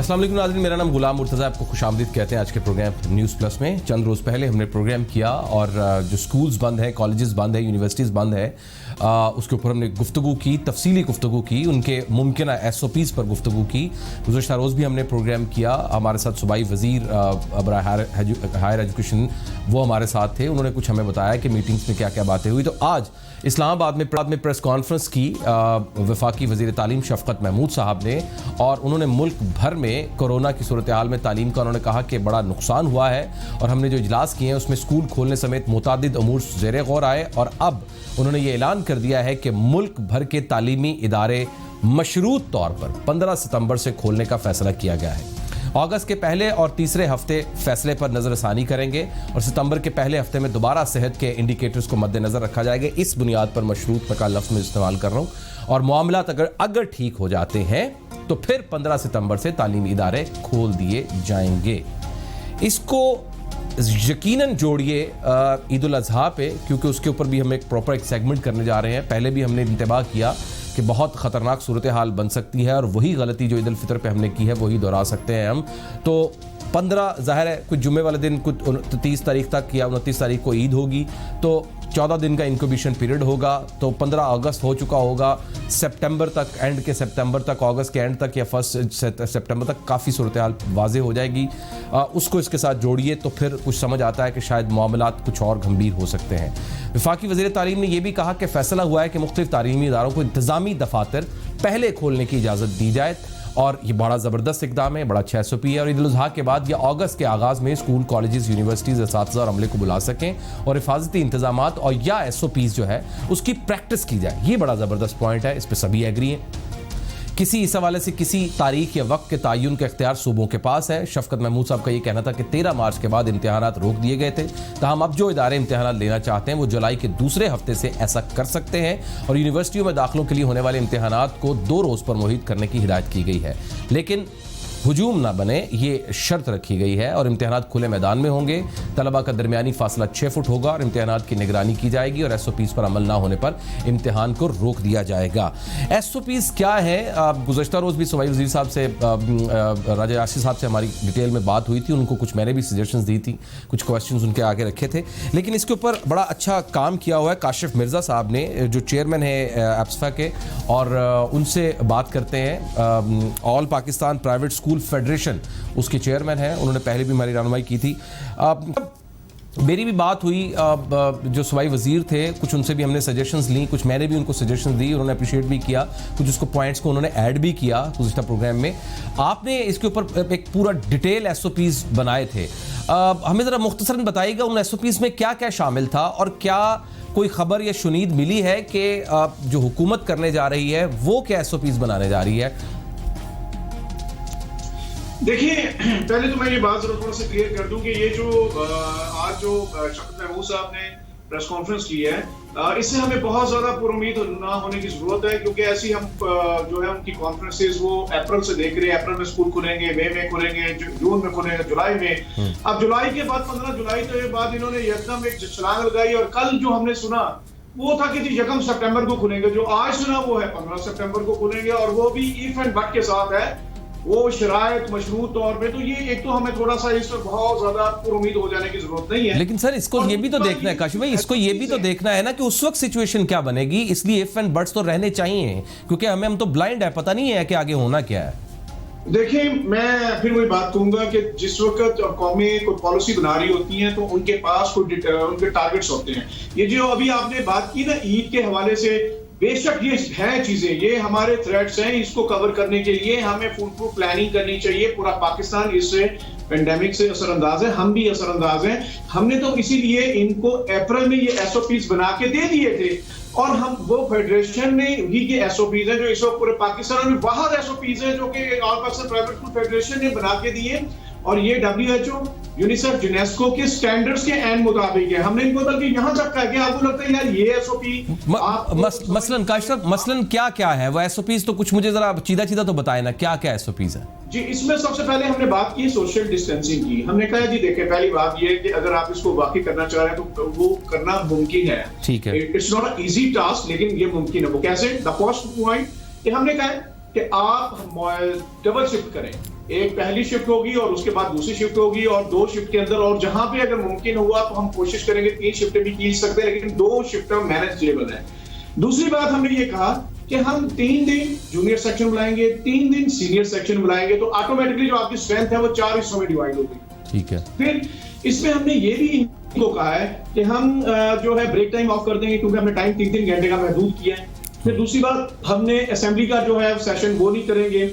अस्सलाम वालेकुम नाज़रीन, मेरा नाम गुलाम मुर्तज़ा, आपको खुशामदीद कहते हैं आज के प्रोग्राम न्यूज़ प्लस में। चंद रोज़ पहले हमने प्रोग्राम किया और जो स्कूल्स बंद है, कॉलेजेस बंद है, यूनिवर्सिटीज़ बंद है, उसके ऊपर हमने गुफ्तगू की, तफसीली गुफ्तगू की, उनके मुमकिन SOPs पर गुफ्तगू की। गुज़श्ता रोज़ भी हमने प्रोग्राम किया, हमारे साथ सूबाई वज़ीर हायर एजुकेशन वो हमारे साथ थे। उन्होंने कुछ हमें बताया कि मीटिंग्स में क्या क्या बातें हुई। तो आज इस्लामाबाद में प्रेस कॉन्फ्रेंस की वफाकी वज़ीर तालीम शफ़क़त महमूद साहब ने, और उन्होंने मुल्क भर में कोरोना की सूरत हाल में तालीम का उन्होंने कहा कि बड़ा नुकसान हुआ है, और हमने जो इजलास किए हैं उसमें स्कूल खोलने समेत मुतादिद अमूर ज़ेरे गौर आए। और अब उन्होंने ये ऐलान कर दिया है कि मुल्क भर के तालीमी इदारे मशरूत तौर पर 15 सितंबर से खोलने का फ़ैसला किया गया है। अगस्त के पहले और तीसरे हफ्ते फैसले पर नज़रसानी करेंगे और सितंबर के पहले हफ्ते में दोबारा सेहत के इंडिकेटर्स को मद्देनज़र रखा जाएगा। इस बुनियाद पर मशरूत का लफ्ज़ में इस्तेमाल कर रहा हूँ। और मामलात अगर ठीक हो जाते हैं तो फिर 15 सितंबर से तालीमी इदारे खोल दिए जाएंगे। इसको यकीनन जोड़िए ईद उल अज़हा पे, क्योंकि उसके ऊपर भी हम एक प्रॉपर एक सेगमेंट करने जा रहे हैं। पहले भी हमने इंतबाह किया कि बहुत ख़तरनाक सूरत हाल बन सकती है और वही गलती जो ईद उल फितर पे हमने की है वही दोहरा सकते हैं हम। तो 15 ज़ाहिर है कुछ जुम्मे वाले दिन, कुछ 30 तारीख तक या 29 तारीख को ईद होगी, तो 14 दिन का इंक्यूबेशन पीरियड होगा। तो 15 अगस्त हो चुका होगा, सितंबर तक, एंड के सितंबर तक, अगस्त के एंड तक या 1 सितंबर तक काफ़ी सूरत हाल वाज़े हो जाएगी। उसको इसके साथ जोड़िए तो फिर कुछ समझ आता है कि शायद मामलात कुछ और गंभीर हो सकते हैं। वफाकी वज़ीर तालीम ने यह भी कहा कि फ़ैसला हुआ है कि मुख्तलिफ तालीमी इदारों को इंतज़ामी दफातर पहले खोलने की इजाज़त दी जाए, और ये बड़ा ज़बरदस्त इक़दाम है, बड़ा अच्छा SOP है। और ईद उल अज़हा के बाद या अगस्त के आगाज़ में स्कूल, कॉलेजेस, यूनिवर्सिटीज़, असातिज़ा और अमले को बुला सकें और हिफाजती इंतज़ामात और या SOPs जो है उसकी प्रैक्टिस की जाए। ये बड़ा ज़बरदस्त पॉइंट है, इस पर सभी एग्री हैं। किसी इस हवाले से किसी तारीख या वक्त के तयन का इख्तियार सूबों के पास है। शफ़क़त महमूद साहब का ये कहना था कि 13 मार्च के बाद इम्तिहानात रोक दिए गए थे, ताहम अब जो इदारे इम्तिहानात लेना चाहते हैं वो जुलाई के दूसरे हफ्ते से ऐसा कर सकते हैं। और यूनिवर्सिटियों में दाखिलों के लिए होने वाले इम्तिहानात को 2 रोज़ पर मुहित करने की हिदायत की गई है, लेकिन हुजूम ना बने ये शर्त रखी गई है। और इम्तिहानात खुले मैदान में होंगे, तलबा का दरमियानी फासला 6 फुट होगा और इम्तिहानात की निगरानी की जाएगी, और SOPs पर अमल ना होने पर इम्तिहान को रोक दिया जाएगा। SOPs क्या है? गुज़श्ता रोज़ भी सूबाई वज़ीर साहब से, राजा यासिर साहब से हमारी डिटेल में बात हुई थी। उनको कुछ मैंने भी सजेशंस दी थी, कुछ क्वेश्चंस उनके आगे रखे थे, लेकिन इसके ऊपर बड़ा अच्छा काम किया हुआ है काशिफ मिर्ज़ा साहब ने, जो चेयरमैन है एप्सफा के, और उनसे बात करते हैं। All Pakistan private school federation उसके चेयरमैन हैं, उन्होंने पहले भी हमारी रहनुमाई की थी। मेरी भी बात हुई जो सूबाई वज़ीर थे, कुछ उनसे भी हमने सजेशंस ली, कुछ मैंने भी उनको सजेशंस दी, उन्होंने अप्रिशिएट भी किया, कुछ उसको पॉइंट्स को उन्होंने ऐड भी किया गुज़िश्ता प्रोग्राम में। आपने इसके ऊपर एक पूरा डिटेल SOPs बनाए थे, हमें ज़रा मुख्तसरन बताइएगा उन SOPs में क्या क्या शामिल था, और क्या कोई ख़बर या शुनीद मिली है कि जो हुकूमत करने जा रही है वो क्या SOPs बनाने जा रही है? देखिए, पहले तो मैं ये बात जरा थोड़ा सा क्लियर कर दूं कि ये जो आज जो शफ़क़त महमूद साहब ने प्रेस कॉन्फ्रेंस की है, इससे हमें बहुत ज़्यादा पुरुमीद ना होने की ज़रूरत है, क्योंकि ऐसी हम जो है उनकी कॉन्फ्रेंसेस वो अप्रैल से देख रहे हैं। अप्रैल में स्कूल खुलेंगे, मई में खुलेंगे, जून में खुलेंगे, जुलाई में। अब जुलाई के बाद 15 जुलाई के बाद इन्होंने एकदम एक छलांग लगाई, और कल जो हमने सुना वो था कि जी 1 सितंबर को खुलेंगे। जो आज सुना वो है 15 सितंबर को खुलेंगे, और वो भी इफ एंड बट के साथ है, वो शरायत मशरूत तौर पे। तो ये एक तो हमें थोड़ा सा इस पर बहुत ज्यादा उम्मीद हो जाने की जरूरत नहीं है। लेकिन सर इसको ये भी तो देखना है काशिफ भाई, इसको ये भी तो देखना है ना कि उस वक्त सिचुएशन क्या बनेगी, इसलिए इफ एंड बट्स तो रहने चाहिए, क्योंकि हम तो ब्लाइंड है, पता नहीं है कि आगे होना क्या है। देखिए, मैं फिर वही बात कहूंगा कि जिस वक्त कौमें कोई पॉलिसी बना रही होती हैं तो उनके पास उनके टारगेट्स होते हैं। ये जो अभी आपने बात की ना ईद के हवाले से, बेशक ये है चीजें, ये हमारे थ्रेट्स हैं, इसको कवर करने के लिए हमें फुल प्रूफ प्लानिंग करनी चाहिए। पूरा पाकिस्तान इससे पेंडेमिक से असरअंदाज है, हम भी असरअंदाज हैं। हमने तो इसीलिए इनको अप्रैल में ये SOPs बना के दे दिए थे, और हम वो फेडरेशन ने ही के SOPs हैं जो इस वक्त पूरे पाकिस्तान में बाहर SOPs हैं जो कि all Pakistan private school federation ने बना के दिए, और ये WHO, यूनिसेफ, यूनेस्को के स्टैंडर्ड्स के एन मुताबिक है। हमने इनको बल्कि यहाँ तक कहा कि आपको लगता है यार ये SOP मसलन काशिफ, मसलन क्या क्या है वो SOPs? तो कुछ मुझे जरा चीदा चीदा तो बताए ना, क्या क्या SOPs है जी। इसमें सबसे पहले हमने बात की सोशल डिस्टेंसिंग की। हमने कहा जी देखिए, पहली बात ये है कि अगर आप इसको वाकई करना चाह रहे हैं तो वो करना मुमकिन है, ठीक है। It's not a easy task, लेकिन ये मुमकिन है। वो कैसे? द फर्स्ट पॉइंट कि हमने कहा कि आप डबल शिफ्ट करें, एक पहली शिफ्ट होगी और उसके बाद दूसरी शिफ्ट होगी, और 2 शिफ्ट के अंदर, और जहां पे अगर मुमकिन हुआ तो हम कोशिश करेंगे 3 शिफ्टें भी की सकते हैं, लेकिन 2 शिफ्ट मैनेजेबल है। दूसरी बात हमने ये कहा कि हम 3 दिन जूनियर सेक्शन बुलाएंगे, 3 दिन सीनियर सेक्शन बुलाएंगे, तो ऑटोमेटिकली जो आपकी स्ट्रेंथ है वो 4 हिस्सों में डिवाइड होगी। ठीक है। फिर इसमें हमने ये भी इनको कहा है कि हम जो है ब्रेक टाइम ऑफ कर देंगे, क्योंकि हमने टाइम 3-3 घंटे का महदूद किया है। फिर दूसरी बात, हमने असेंबली का जो है सेशन वो नहीं करेंगे।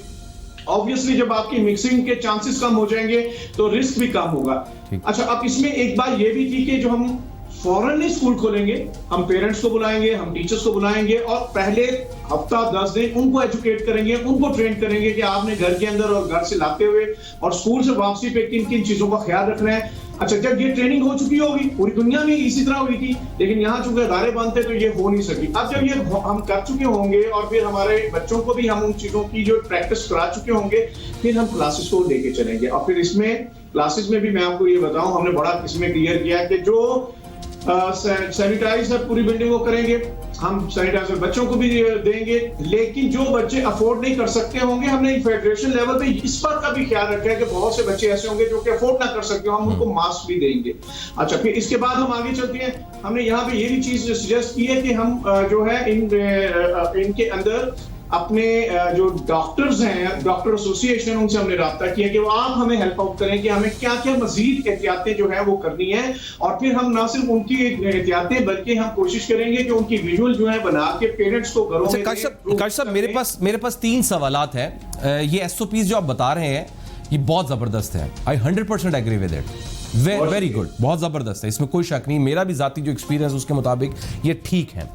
ऑब्वियसली जब आपकी मिक्सिंग के चांसेस कम हो जाएंगे तो रिस्क भी कम होगा। अच्छा, अब इसमें एक बात ये भी थी कि जो हम फौरन नहीं स्कूल खोलेंगे, हम पेरेंट्स को बुलाएंगे, हम टीचर्स को बुलाएंगे, और पहले हफ्ता 10 दिन उनको एजुकेट करेंगे, उनको ट्रेन करेंगे कि आपने घर के अंदर और घर से लाते हुए और स्कूल से वापसी पे किन किन चीजों का ख्याल रखना है। अच्छा, जब ये ट्रेनिंग हो चुकी होगी, पूरी दुनिया में इसी तरह हुई थी, लेकिन यहाँ चूंकि अदारे बंद थे तो ये हो नहीं सकी। अब जब ये हम कर चुके होंगे और फिर हमारे बच्चों को भी हम उन चीजों की जो प्रैक्टिस करा चुके होंगे, फिर हम क्लासेस को लेके चलेंगे। और फिर इसमें क्लासेस में भी मैं आपको ये बताऊं, हमने बड़ा इसमें क्लियर किया कि जो सैनिटाइज है पूरी बिल्डिंग को करेंगे, हम सैनिटाइजर बच्चों को भी देंगे, लेकिन जो बच्चे अफोर्ड नहीं कर सकते होंगे, हमने फेडरेशन लेवल पे इस बात का भी ख्याल रखा है कि बहुत से बच्चे ऐसे होंगे जो कि अफोर्ड ना कर सकते हो, हम उनको मास्क भी देंगे। अच्छा, फिर इसके बाद हम आगे चलते हैं। हमने यहाँ पे ये भी चीज सजेस्ट की है कि हम जो है इनके अंदर अपने जो डॉक्टर्स हैं, डॉक्टर एसोसिएशन, उनसे हमने राब्ता किया कि वो आप हमें हेल्प आउट करें कि हमें क्या क्या मजीद एहतियातें जो है वो करनी है। और फिर हम ना सिर्फ उनकी एहतियातें बल्कि हम कोशिश करेंगे कि उनकी विजुअल जो है बना के पेरेंट्स को घरों में। काश साहब, मेरे पास 3 सवालात हैं। ये एसओपीज जो आप बता रहे हैं ये बहुत जबरदस्त है। I 100% agree with it. Very good, बहुत जबरदस्त है, इसमें कोई शक नहीं। मेरा भी जाती जो एक्सपीरियंस उसके मुताबिक ये ठीक है।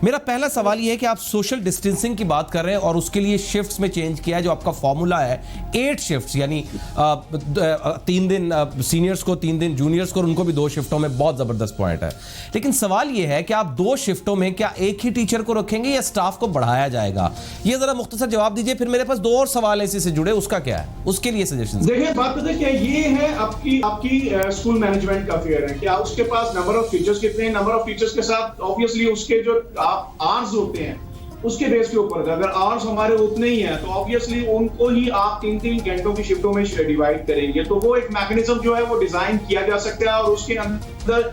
मेरा पहला सवाल ये है कि आप सोशल डिस्टेंसिंग की बात कर रहे हैं और उसके लिए शिफ्ट्स में चेंज किया है। जो आपका फॉर्मूला है 8 शिफ्ट्स, यानी 3 दिन सीनियर्स को, 3 दिन जूनियर्स को, और उनको भी 2 शिफ्टों में, बहुत जबरदस्त पॉइंट है। लेकिन सवाल ये है कि आप 2 शिफ्टों में क्या एक ही टीचर को रखेंगे या स्टाफ को बढ़ाया जाएगा? ये जरा मुख्तसर जवाब दीजिए। फिर मेरे पास 2 और सवाल है इसी से जुड़े, उसका क्या है, उसके लिए सजेशन। देखिए, बात पता है क्या, ये है आपकी स्कूल मैनेजमेंट का फेयर है कि उसके पास नंबर ऑफ टीचर्स कितने हैं। नंबर ऑफ टीचर्स के साथ ऑब्वियसली उसके जो आवर्स होते हैं उसके बेस के ऊपर, अगर आवर्स हमारे उतने ही हैं तो ऑब्वियसली उनको ही आप 3-3 घंटों की शिफ्टों में डिवाइड करेंगे। तो वो एक मैकेनिज्म जो है वो डिजाइन किया जा सकता है, और उसके अंदर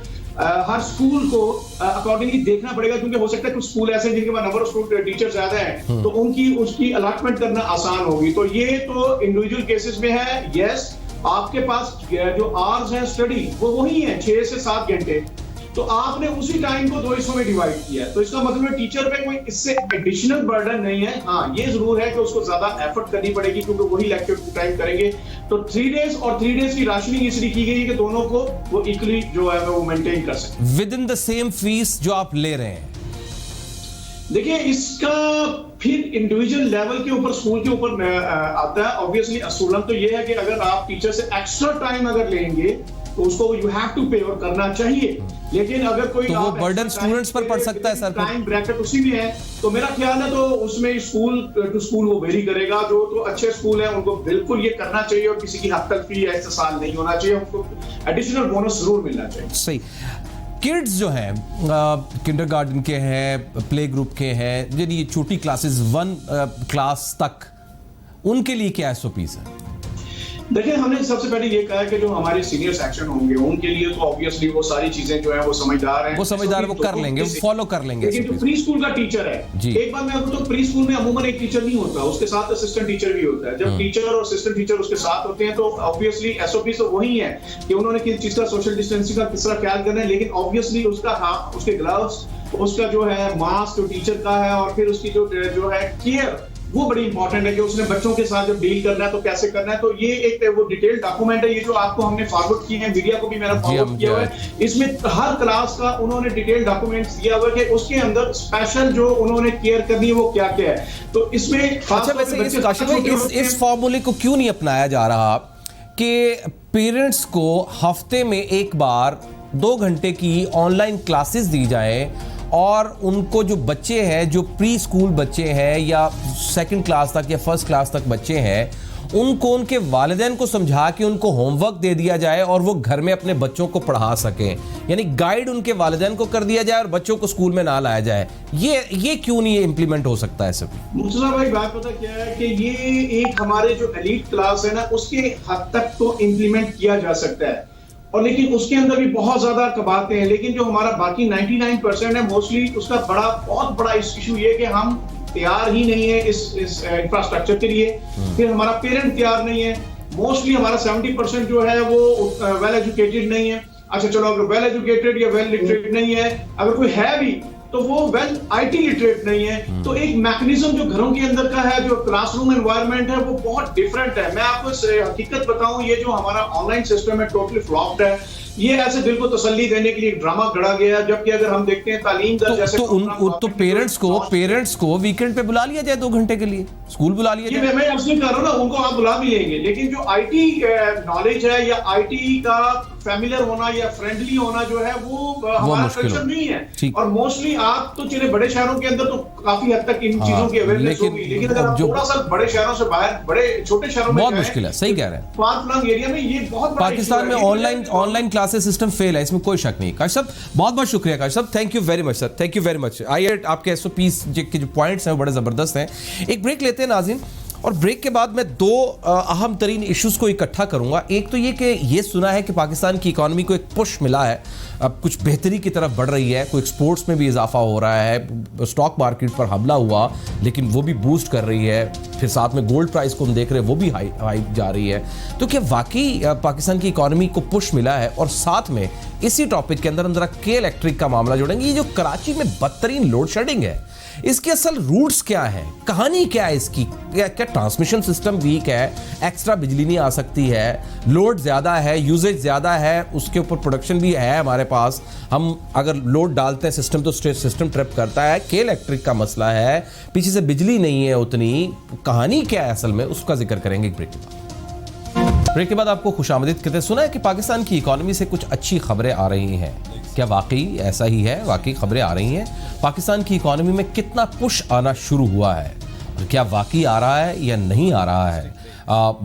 हर स्कूल को अकॉर्डिंगली देखना पड़ेगा, क्योंकि हो सकता है कुछ स्कूल ऐसे हैं जिनके पास नंबर ऑफ स्कूल टीचर ज्यादा है, तो उसकी अलॉटमेंट करना आसान होगी। तो ये तो इंडिविजुअल केसेस में है। यस, आपके पास जो आवर्स हैं स्टडी वो वही है 6 से 7 घंटे, तो आपने उसी टाइम को 2 हिस्सों में डिवाइड किया है। तो इसका मतलब है टीचर पे कोई इससे एडिशनल बर्डन नहीं है। हाँ, ये जरूर है कि उसको ज्यादा एफर्ट करनी पड़ेगी, क्योंकि वही लेक्चर टाइम करेंगे। तो 3 डेज और 3 डेज की राशनिंग इसलिए की गई है कि दोनों को वो इक्वली जो है वो मेंटेन कर सके with in the same fees जो आप ले रहे हैं। देखिए, इसका फिर इंडिविजुअल लेवल के ऊपर, स्कूल के ऊपर आता है। ऑब्वियसली असूलन तो ये है कि अगर आप टीचर से एक्स्ट्रा टाइम अगर लेंगे तो उसको यू हैव टू पे और करना चाहिए। लेकिन अगर कोई तो वो बर्डन स्टूडेंट्स पर पड़ सकता है सर, टाइम ब्रैकेट उसी में है, तो मेरा ख्याल है तो उसमें स्कूल टू स्कूल वो वेरी करेगा। जो तो अच्छे स्कूल है उनको बिल्कुल ये करना चाहिए, और किसी की हद तक फी ऐसा साल नहीं होना चाहिए, उनको एडिशनल बोनस जरूर मिलना चाहिए। सही। किड्स जो हैं, किंडरगार्टन के हैं, प्ले ग्रुप के हैं, यानी छोटी क्लासेस 1 क्लास तक, उनके लिए क्या एसओपीज है? देखिए, हमने सबसे पहले ये कहा है कि जो हमारे सीनियर सेक्शन होंगे उनके लिए तो ऑब्वियसली वो सारी चीजें जो है वो समझदार हैं, वो कर लेंगे, वो फॉलो कर लेंगे। लेकिन जो प्री स्कूल का टीचर है, एक बात मैं आपको तो प्री स्कूल में अमूमन एक टीचर नहीं होता, उसके साथ असिस्टेंट टीचर भी होता है। जब टीचर और असिस्टेंट टीचर उसके साथ होते हैं तो ऑब्वियसली एसओपी तो वही है कि उन्होंने किस चीज का सोशल डिस्टेंसिंग का किस तरह ख्याल करना है, लेकिन ऑब्वियसली उसका हाथ, उसके ग्लव्स, उसका जो है मास्क जो टीचर का है, और फिर उसकी जो है केयर, वो बड़ी इंपॉर्टेंट है कि उसने बच्चों के साथ जब डील करना है तो कैसे करना है। तो ये एक वो डिटेल डॉक्यूमेंट है, ये जो आपको हमने फॉरवर्ड किए हैं, मीडिया को भी मैंने फॉरवर्ड किया हुआ है। इसमें हर क्लास का उन्होंने डिटेल डॉक्यूमेंट्स दिया हुआ है कि उसके अंदर स्पेशल जो उन्होंने केयर करनी है वो क्या क्या है। तो इसमें अच्छा, वैसे इस फॉर्मूले को क्यों नहीं अपनाया जा रहा कि पेरेंट्स को हफ्ते में एक बार 2 घंटे की ऑनलाइन क्लासेस दी जाए, और उनको जो बच्चे हैं, जो प्री स्कूल बच्चे हैं या 2nd क्लास तक या 1st क्लास तक बच्चे हैं, उनको उनके वालिदैन को समझा के उनको होमवर्क दे दिया जाए और वो घर में अपने बच्चों को पढ़ा सकें, यानी गाइड उनके वालिदैन को कर दिया जाए और बच्चों को स्कूल में ना लाया जाए। ये क्यों नहीं इम्प्लीमेंट हो सकता है सब? मुर्तजा भाई, बात पता क्या है कि ये एक हमारे जो एलीट क्लास है ना, उसके हद तक तो इम्प्लीमेंट किया जा सकता है, और लेकिन उसके अंदर भी बहुत ज्यादा कबाते हैं। लेकिन जो हमारा बाकी 99% है, मोस्टली उसका बहुत बड़ा इशू ये कि हम तैयार ही नहीं है इस इंफ्रास्ट्रक्चर के लिए। फिर हमारा पेरेंट तैयार नहीं है। मोस्टली हमारा 70% जो है वो वेल एजुकेटेड नहीं है। अच्छा चलो, अगर वेल एजुकेटेड या वेल लिटरेट नहीं है, अगर कोई है भी तो वो वेल आईटी लिटरेट नहीं है। तो एक मैकेनिज्म जो घरों के अंदर का है, जो क्लासरूम एनवायरनमेंट है, वो बहुत डिफरेंट है। मैं आपको हकीकत बताऊं, ये जो हमारा ऑनलाइन सिस्टम है टोटली फ्लॉप्ड है। ये ऐसे दिल को तसल्ली देने के लिए एक ड्रामा गढ़ा गया, जबकि अगर हम देखते हैं तालीम दर जैसे तो पेरेंट्स को वीकेंड पे बुला लिया जाए 2 घंटे के लिए, स्कूल बुला लिया जाए। मैं उसमें कह रहा हूं ना, उनको आप बुला भी लेंगे, लेकिन जो आईटी नॉलेज है या आईटी का फैमिलियर होना या फ्रेंडली होना जो है वो हमारा कल्चर नहीं है। और मोस्टली आप तो चले बड़े शहरों के अंदर तो काफी हद तक इन चीजों की अवेयरनेस होगी, लेकिन अगर आप थोड़ा सा बड़े शहरों से बाहर, बड़े छोटे शहरों में बहुत मुश्किल है। सही कह रहे हैं, फार फ्लंग एरिया में ये बहुत पाकिस्तान में ऑनलाइन क्लासेस सिस्टम फेल है, इसमें कोई शक नहीं। काश साहब, बहुत बहुत शुक्रिया काश साहब, thank you very much sir, thank you very much. आइए, आपके SOPs के जो पॉइंट्स हैं वो बड़े जबरदस्त हैं। एक ब्रेक लेते हैं नाज़रीन, और ब्रेक के बाद मैं 2 अहम तरीन इश्यूज को इकट्ठा करूंगा। एक तो ये कि ये सुना है कि पाकिस्तान की इकॉनमी को एक पुश मिला है, अब कुछ बेहतरी की तरफ बढ़ रही है, कोई एक्सपोर्ट्स में भी इजाफा हो रहा है, स्टॉक मार्केट पर हमला हुआ लेकिन वो भी बूस्ट कर रही है, फिर साथ में गोल्ड प्राइस को हम देख रहे हैं वो भी हाई जा रही है। तो क्या वाकई पाकिस्तान की इकॉनमी को पुश मिला है? और साथ में इसी टॉपिक के अंदर हम जरा के इलेक्ट्रिक का मामला जोड़ेंगे। ये जो कराची में बदतरीन लोड शेडिंग है, इसके असल रूट्स क्या है, कहानी क्या है इसकी? क्या ट्रांसमिशन सिस्टम वीक है, एक्स्ट्रा बिजली नहीं आ सकती है, लोड ज़्यादा है, यूजेज ज़्यादा है, उसके ऊपर प्रोडक्शन भी है हमारे पास, हम अगर लोड डालते हैं सिस्टम तो सिस्टम ट्रिप करता है, के इलेक्ट्रिक का मसला है, पीछे से बिजली नहीं है उतनी, कहानी क्या है असल में, उसका जिक्र करेंगे एक ब्रेक के बाद। ब्रेक के बाद आपको खुशामदीद कहते हैं। सुना है कि पाकिस्तान की इकॉनमी से कुछ अच्छी खबरें आ रही हैं, क्या वाकई ऐसा ही है? वाकई खबरें आ रही हैं? पाकिस्तान की इकॉनमी में कितना पुश आना शुरू हुआ है, और क्या वाकई आ रहा है या नहीं आ रहा है?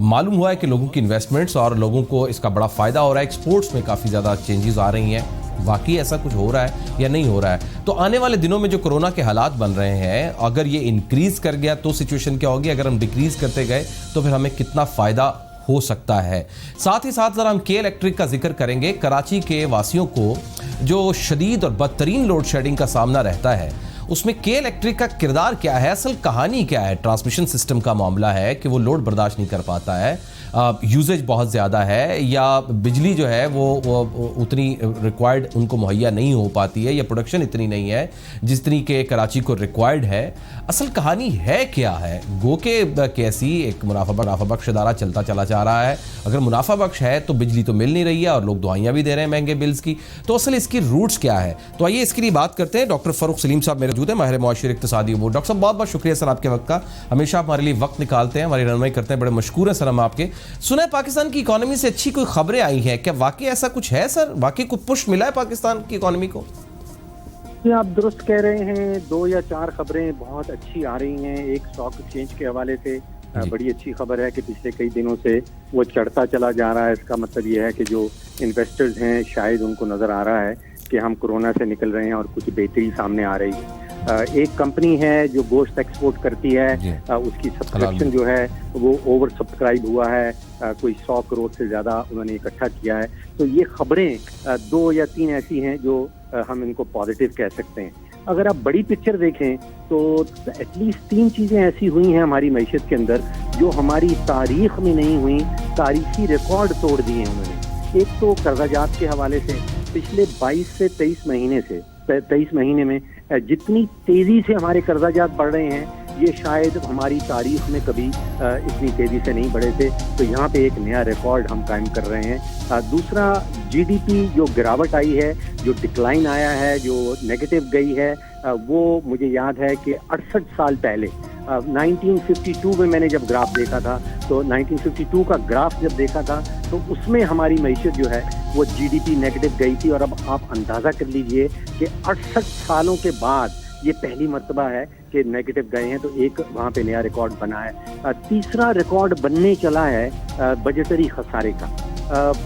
मालूम हुआ है कि लोगों की इन्वेस्टमेंट्स और लोगों को इसका बड़ा फ़ायदा हो रहा है, एक्सपोर्ट्स में काफ़ी ज़्यादा चेंजेस आ रही हैं। वाकई ऐसा कुछ हो रहा है या नहीं हो रहा है? तो आने वाले दिनों में जो कोरोना के हालात बन रहे हैं, अगर ये इंक्रीज़ कर गया तो सिचुएशन क्या होगी, अगर हम डिक्रीज़ करते गए तो फिर हमें कितना फ़ायदा हो सकता है? साथ ही साथ ज़रा हम के इलेक्ट्रिक का जिक्र करेंगे। कराची के वासियों को जो शदीद और बदतरीन लोड शेडिंग का सामना रहता है, उसमें के इलेक्ट्रिक का किरदार क्या है, असल कहानी क्या है? ट्रांसमिशन सिस्टम का मामला है कि वो लोड बर्दाश्त नहीं कर पाता है, यूजेज बहुत ज़्यादा है, या बिजली जो है वो उतनी रिक्वायर्ड उनको मुहैया नहीं हो पाती है, या प्रोडक्शन इतनी नहीं है जितनी के कराची को रिक्वायर्ड है। असल कहानी है क्या है? गो के कैसी एक मुनाफा बख्श इदारा चलता चला जा रहा है, अगर मुनाफा बख्श है तो बिजली तो मिल नहीं रही है और लोग दुआइयाँ भी दे रहे हैं महंगे बिल्स की, तो असल इसकी रूट्स क्या है? तो आइए इसके लिए बात करते हैं। डॉक्टर फ़ारूक सलीम साहब मेरे मौजूद है, माहिर मुआशर इक़्तिसादी उमूर। डॉक्टर साहब, बहुत बहुत शुक्रिया सर आपके वक्त का, हमेशा आप हमारे लिए वक्त निकालते हैं, हमारी रहनुमाई करते हैं, बड़े मशकूर हैं सर हम आपके। सुना है पाकिस्तान की इकॉनमी से अच्छी कोई खबरें आई हैं, क्या वाकई ऐसा कुछ है सर? वाकई कुछ पुश मिला है पाकिस्तान की इकॉनमी को? आप दुरुस्त कह रहे हैं, 2 या 4 खबरें बहुत अच्छी आ रही हैं। एक स्टॉक एक्सचेंज के हवाले से बड़ी अच्छी खबर है कि पिछले कई दिनों से वो चढ़ता चला जा रहा है। इसका मतलब ये है कि जो इन्वेस्टर्स हैं शायद उनको नज़र आ रहा है कि हम कोरोना से निकल रहे हैं और कुछ बेहतरी सामने आ रही है। एक कंपनी है जो गोश्त एक्सपोर्ट करती है, उसकी सब्सक्रिप्शन जो है वो ओवर सब्सक्राइब हुआ है, कोई 100 करोड़ से ज़्यादा उन्होंने इकट्ठा किया है। तो ये खबरें 2 या 3 ऐसी हैं जो हम इनको पॉजिटिव कह सकते हैं। अगर आप बड़ी पिक्चर देखें तो एटलीस्ट 3 चीज़ें ऐसी हुई हैं हमारी मईशत के अंदर जो हमारी तारीख में नहीं हुई, तारीखी रिकॉर्ड तोड़ दिए हैं उन्होंने। एक तो कर्जाजात के हवाले से पिछले 22 से 23 महीने में जितनी तेज़ी से हमारे कर्जाजात बढ़ रहे हैं, ये शायद हमारी तारीख में कभी इतनी तेज़ी से नहीं बढ़े थे। तो यहाँ पे एक नया रिकॉर्ड हम कायम कर रहे हैं। दूसरा, जीडीपी जो गिरावट आई है, जो डिक्लाइन आया है, जो नेगेटिव गई है, वो मुझे याद है कि 68 साल पहले 1952 में मैंने जब ग्राफ देखा था, तो 1952 का ग्राफ जब देखा था तो उसमें हमारी मईशत जो है वो जीडीपी नेगेटिव गई थी। और अब आप अंदाज़ा कर लीजिए कि 68 सालों के बाद ये पहली मर्तबा है कि नेगेटिव गए हैं, तो एक वहाँ पे नया रिकॉर्ड बना है। तीसरा रिकॉर्ड बनने चला है बजटरी खसारे का।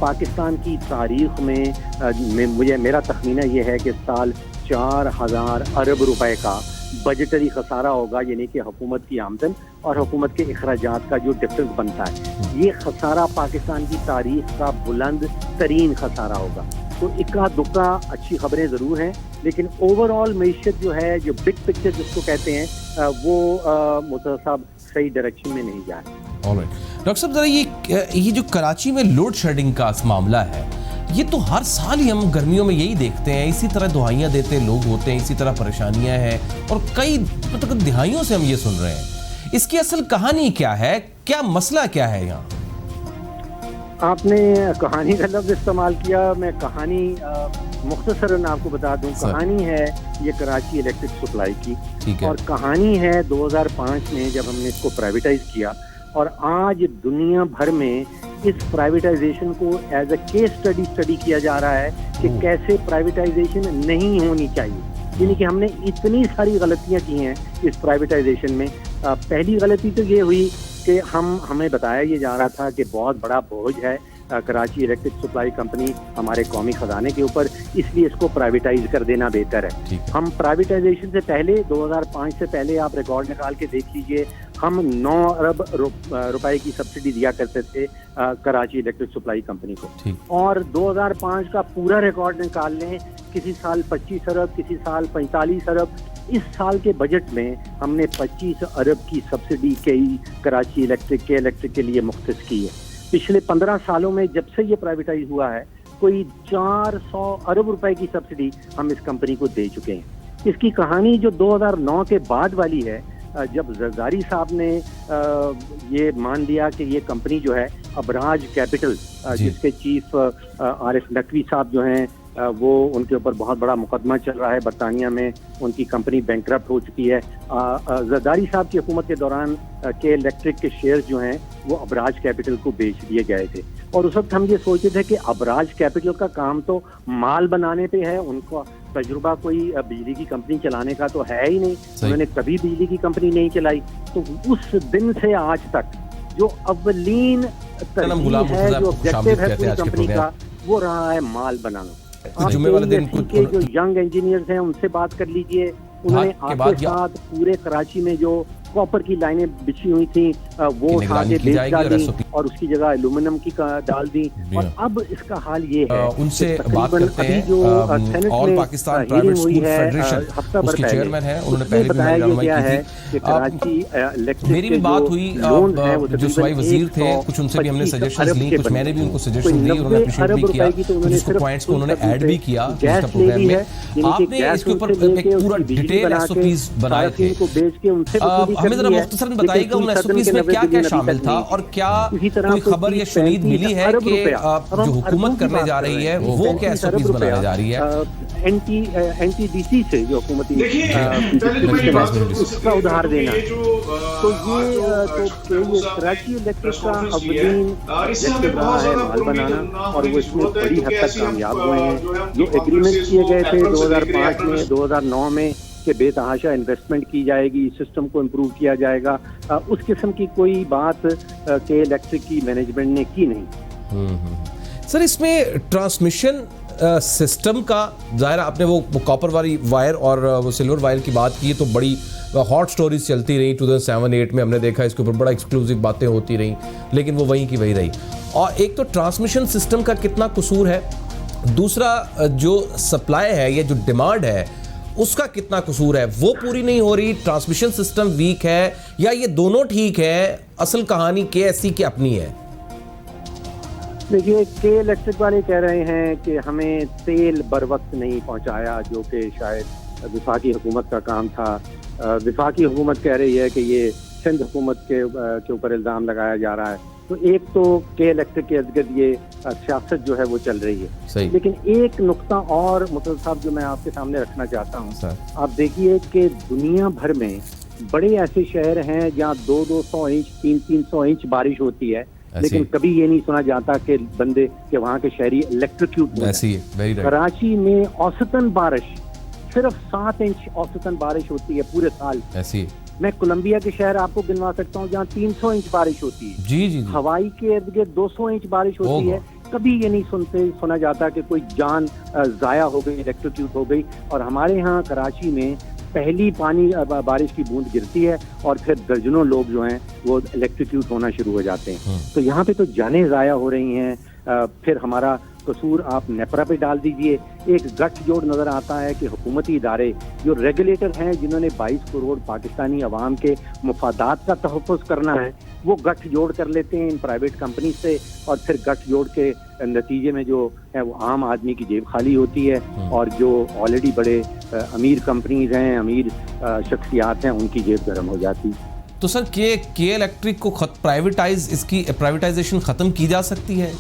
पाकिस्तान की तारीख में मेरा तखमीना ये है कि साल 4000 अरब रुपए का बजटरी खसारा होगा, यानी कि हुकूमत की आमदन और हुकूमत के अखराजात का जो डिफरेंस बनता है, ये खसारा पाकिस्तान की तारीख का बुलंद तरीन खसारा होगा। तो इक्का दुक्का अच्छी खबरें ज़रूर हैं, लेकिन ओवरऑल मईशत जो है, जो बिग पिक्चर जिसको कहते हैं, वो मुतहर साहब सही डायरेक्शन में नहीं जा रही। ऑलराइट डॉक्टर साहब, ज़रा ये जो कराची में लोड शेडिंग का मामला है, ये तो हर साल ही हम गर्मियों में यही देखते हैं, इसी तरह दुहाइयाँ देते लोग होते हैं, इसी तरह परेशानियां हैं और कई मतलब दिहाइयों से हम ये सुन रहे हैं। इसकी असल कहानी क्या है, क्या मसला क्या है यहाँ? आपने कहानी का लफ्ज़ इस्तेमाल किया, मैं कहानी मुख्तसरन आपको बता दूं। कहानी है ये कराची इलेक्ट्रिक सप्लाई की, और कहानी है 2005 में जब हमने इसको प्राइवेटाइज किया, और आज दुनिया भर में इस प्राइवेटाइजेशन को एज अ केस स्टडी किया जा रहा है कि कैसे प्राइवेटाइजेशन नहीं होनी चाहिए। यानी कि हमने इतनी सारी गलतियां की हैं इस प्राइवेटाइजेशन में। पहली गलती तो ये हुई कि हमें बताया ये जा रहा था कि बहुत बड़ा बोझ है कराची इलेक्ट्रिक सप्लाई कंपनी हमारे कौमी खजाने के ऊपर, इसलिए इसको प्राइवेटाइज कर देना बेहतर है। हम प्राइवेटाइजेशन से पहले 2005 से पहले आप रिकॉर्ड निकाल के देख लीजिए, हम 9 अरब रुपए की सब्सिडी दिया करते थे कराची इलेक्ट्रिक सप्लाई कंपनी को, और 2005 का पूरा रिकॉर्ड निकाल लें, किसी साल 25 अरब, किसी साल 45 अरब। इस साल के बजट में हमने 25 अरब की सब्सिडी कराची इलेक्ट्रिक के लिए मुख्तस की है। पिछले 15 सालों में जब से ये प्राइवेटाइज हुआ है, कोई 400 अरब रुपए की सब्सिडी हम इस कंपनी को दे चुके हैं। इसकी कहानी जो 2009 के बाद वाली है, जब जरदारी साहब ने ये मान लिया कि ये कंपनी जो है अबराज कैपिटल, जिसके चीफ आरिफ नकवी साहब जो हैं, वो उनके ऊपर बहुत बड़ा मुकदमा चल रहा है बरतानिया में, उनकी कंपनी बैंकरप्ट हो चुकी है। जरदारी साहब की हुकूमत के दौरान के इलेक्ट्रिक के शेयर जो हैं वो अबराज कैपिटल को बेच दिए गए थे, और उस वक्त हम ये सोचते थे कि अबराज कैपिटल का काम तो माल बनाने पे है, उनका तजुर्बा कोई बिजली की कंपनी चलाने का तो है ही नहीं, उन्होंने कभी बिजली की कंपनी नहीं चलाई। तो उस दिन से आज तक जो अव्वलीन तरजीह है, जो ऑब्जेक्टिव है पूरी कंपनी का, वो रहा है माल बनाना। जुम्मे वाले दिन के जो यंग इंजीनियर्स हैं उनसे बात कर लीजिए, उन्होंने आपके साथ पूरे कराची में जो कॉपर की लाइनें बिछी हुई थी वो उठा के बेच डाली और उसकी जगह एल्यूमिनियम की डाल दी, और अब इसका हाल ये है। उनसे बात करते हैं, जो all Pakistan private school federation उसके चेयरमैन हैं, उन्होंने पहले भी रहनुमाई की थी। मेरी भी बात हुई जो सूबाई वजीर थे, कुछ उनसे भी हमने सजेशंस ली, कुछ मैंने भी उनको सजेशन दी, उन्होंने अप्रिशिएट भी किया, कुछ पॉइंट्स को उन्होंने ऐड भी किया प्रोग्राम में। आपने इसके ऊपर एक पूरा डिटेल एसओपीज बनाए थे, हमें जरा मुख्तसरन बताइएगा उन एसओपीज में क्या क्या शामिल था, और क्या कोई खबर या शुनीद मिली है कि जो हुकूमत करने जा रही है वो क्या एसओपीज बनाने जा रही है? एनटीडीसी से जो हुकूमती उसका उदाहरण देना, तो ये कराची इलेक्ट्रिक का अव्वलीन ऑब्जेक्टिव रहा है माल बनाना, और वो इसमें बड़ी हद तक कामयाब हुए हैं। जो एग्रीमेंट किए गए थे 2005 में, 2009 में, कि बेतहाशा इन्वेस्टमेंट की जाएगी, सिस्टम को इम्प्रूव किया जाएगा, उस किस्म की कोई बात के इलेक्ट्रिक की मैनेजमेंट ने की नहीं। सर, इसमें ट्रांसमिशन सिस्टम का जाहिर, आपने वो कॉपर वाली वायर और वो सिल्वर वायर की बात की, तो बड़ी हॉट स्टोरीज चलती रही 2007-8 में, हमने देखा इसके ऊपर बड़ा एक्सक्लूसिव बातें होती रही, लेकिन वो वहीं की वही रही। और एक तो ट्रांसमिशन सिस्टम का कितना कसूर है, दूसरा जो सप्लाई है या जो डिमांड है उसका कितना कसूर है, वो पूरी नहीं हो रही, ट्रांसमिशन सिस्टम वीक है, या ये दोनों ठीक है? असल कहानी केएससी की अपनी है। देखिए, के इलेक्ट्रिक वाले कह रहे हैं कि हमें तेल बर वक्त नहीं पहुंचाया, जो कि शायद विफाकी हुकूमत का काम था। विफाकी हुकूमत कह रही है कि ये सिंध हुकूमत के ऊपर इल्ज़ाम लगाया जा रहा है। तो एक तो के इलेक्ट्रिक के अजगद ये सियासत जो है वो चल रही है, लेकिन एक नुक्ता और मुतल साहब जो मैं आपके सामने रखना चाहता हूँ, आप देखिए कि दुनिया भर में बड़े ऐसे शहर हैं जहाँ 200-200 इंच 300-300 इंच बारिश होती है, लेकिन कभी ये नहीं सुना जाता कि वहाँ के शहरी इलेक्ट्रिक्यूट हुए। कराची में औसतन बारिश सिर्फ 7 इंच औसतन बारिश होती है पूरे साल। ऐसी मैं कोलंबिया के शहर आपको गिनवा सकता हूँ जहाँ 300 इंच बारिश होती है। जी जी जी। हवाई के इर्द गिर्द 200 इंच बारिश होती है। कभी ये नहीं सुना जाता कि कोई जान जाया हो गई, इलेक्ट्रोक्यूट हो गई। और हमारे यहाँ कराची में पहली बारिश की बूंद गिरती है और फिर दर्जनों लोग जो हैं वो इलेक्ट्रोक्यूट होना शुरू हो जाते हैं। तो यहाँ पे तो जानें जाया हो रही हैं। फिर हमारा कसूर आप नेपरा पे डाल दीजिए। एक गठजोड़ नजर आता है कि हुकूमती इदारे जो रेगुलेटर हैं, जिन्होंने 22 करोड़ पाकिस्तानी अवाम के मुफादात का तहफ़्फ़ुज़ करना है, वो गठजोड़ कर लेते हैं इन प्राइवेट कंपनी से। और फिर गठजोड़ के नतीजे में जो है वो आम आदमी की जेब खाली होती है और जो ऑलरेडी बड़े अमीर कंपनीज हैं, अमीर शख्सियात हैं, उनकी जेब गर्म हो जाती। तो सर के इलेक्ट्रिक को इसकी प्राइवेटाइजेशन खत्म की जा सकती है?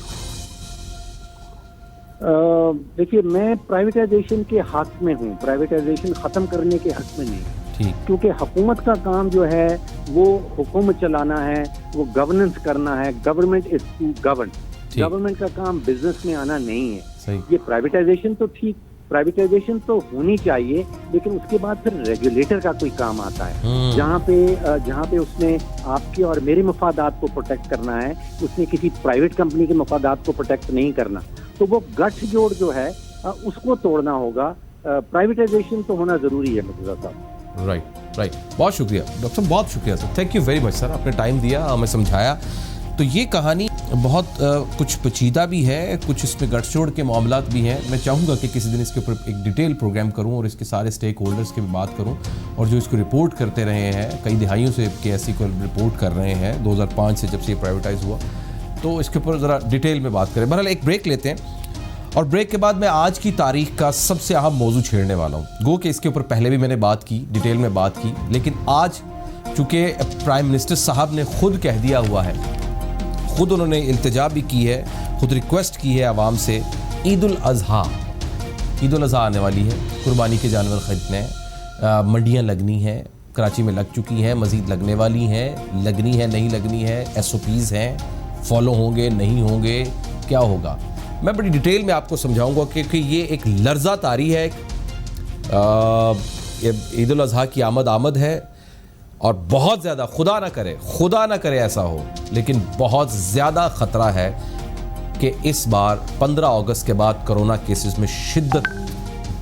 देखिए, मैं प्राइवेटाइजेशन के हक में हूँ, प्राइवेटाइजेशन खत्म करने के हक में नहीं। ठीक। क्योंकि हुकूमत का काम जो है वो हुकूमत चलाना है, वो गवर्नेंस करना है। Government is to govern. Government का काम बिजनेस में आना नहीं है। सही। ये प्राइवेटाइजेशन तो ठीक, प्राइवेटाइजेशन तो होनी चाहिए, लेकिन उसके बाद फिर रेगुलेटर का कोई काम आता है जहाँ पे उसने आपके और मेरे मफादात को प्रोटेक्ट करना है, उसने किसी प्राइवेट कंपनी के मफादात को प्रोटेक्ट नहीं करना। तो वो गठजोड़ जो है उसको तोड़ना होगा। प्राइवेटाइजेशन तो होना जरूरी है मुर्तज़ा साहब। राइट। बहुत शुक्रिया डॉक्टर साहब, बहुत शुक्रिया sir, thank you very much sir, आपने टाइम दिया, हमें समझाया। तो ये कहानी बहुत कुछ पेचीदा भी है, कुछ इसमें गठजोड़ के मामलात भी हैं। मैं चाहूँगा कि किसी दिन इसके ऊपर एक डिटेल प्रोग्राम करूँ और इसके सारे स्टेक होल्डर्स की भी बात करूँ, और जो इसको रिपोर्ट करते रहे हैं, कई दिहाइयों से KSE को रिपोर्ट कर रहे हैं, 2005 से जब से ये प्राइवेटाइज हुआ, तो इसके ऊपर ज़रा डिटेल में बात करें। बहरहाल एक ब्रेक लेते हैं और ब्रेक के बाद मैं आज की तारीख का सबसे अहम मौजू छेड़ने वाला हूँ। गो कि इसके ऊपर पहले भी मैंने बात की, डिटेल में बात की, लेकिन आज चूँकि प्राइम मिनिस्टर साहब ने खुद कह दिया हुआ है, खुद उन्होंने इल्तिजा भी की है, खुद रिक्वेस्ट की है आवाम से, ईद उल अज़हा आने वाली है, कुर्बानी के जानवर ख़रीदने हैं, मंडियाँ लगनी हैं, कराची में लग चुकी हैं, मज़ीद लगने वाली हैं, लगनी है नहीं लगनी है, SOPs हैं, फॉलो होंगे नहीं होंगे, क्या होगा, मैं बड़ी डिटेल में आपको समझाऊंगा, क्योंकि ये एक लर्जा तारी है। ईद उल अज़हा की आमद है और बहुत ज़्यादा, खुदा ना करे ऐसा हो, लेकिन बहुत ज़्यादा ख़तरा है कि इस बार 15 अगस्त के बाद कोरोना केसेस में शिद्दत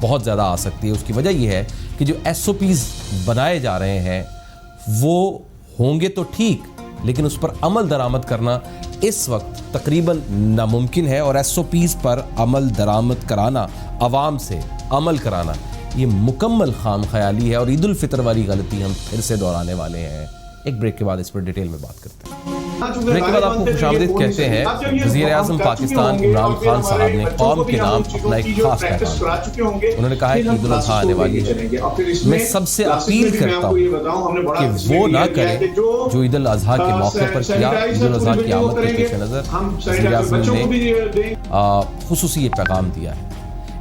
बहुत ज़्यादा आ सकती है। उसकी वजह यह है कि जो SOPs बनाए जा रहे हैं वो होंगे तो ठीक, लेकिन उस पर अमल दरामद करना इस वक्त तकरीबन नामुमकिन है। और SOPs पर अमल दरामद कराना, अवाम से अमल कराना, ये मुकम्मल खाम ख्याली है और ईद उल फितर वाली गलती हम फिर से दोहराने वाले हैं। एक ब्रेक के बाद इस पर डिटेल में बात करते हैं। ब्रेक के बाद आपको खुशामदीद कहते हैं। वज़ीर आज़म पाकिस्तान इमरान खान साहब ने कौम के नाम अपना एक खास पैगाम, उन्होंने कहा है कि ईद उल अज़हा आने वाली है। मैं सबसे अपील करता हूँ कि वो ना करें जो ईद उल अज़हा के मौके पर किया। ईद उल अज़हा की आमद के पेश नज़र वज़ीर आज़म ने खुसूसी ये पैगाम दिया है,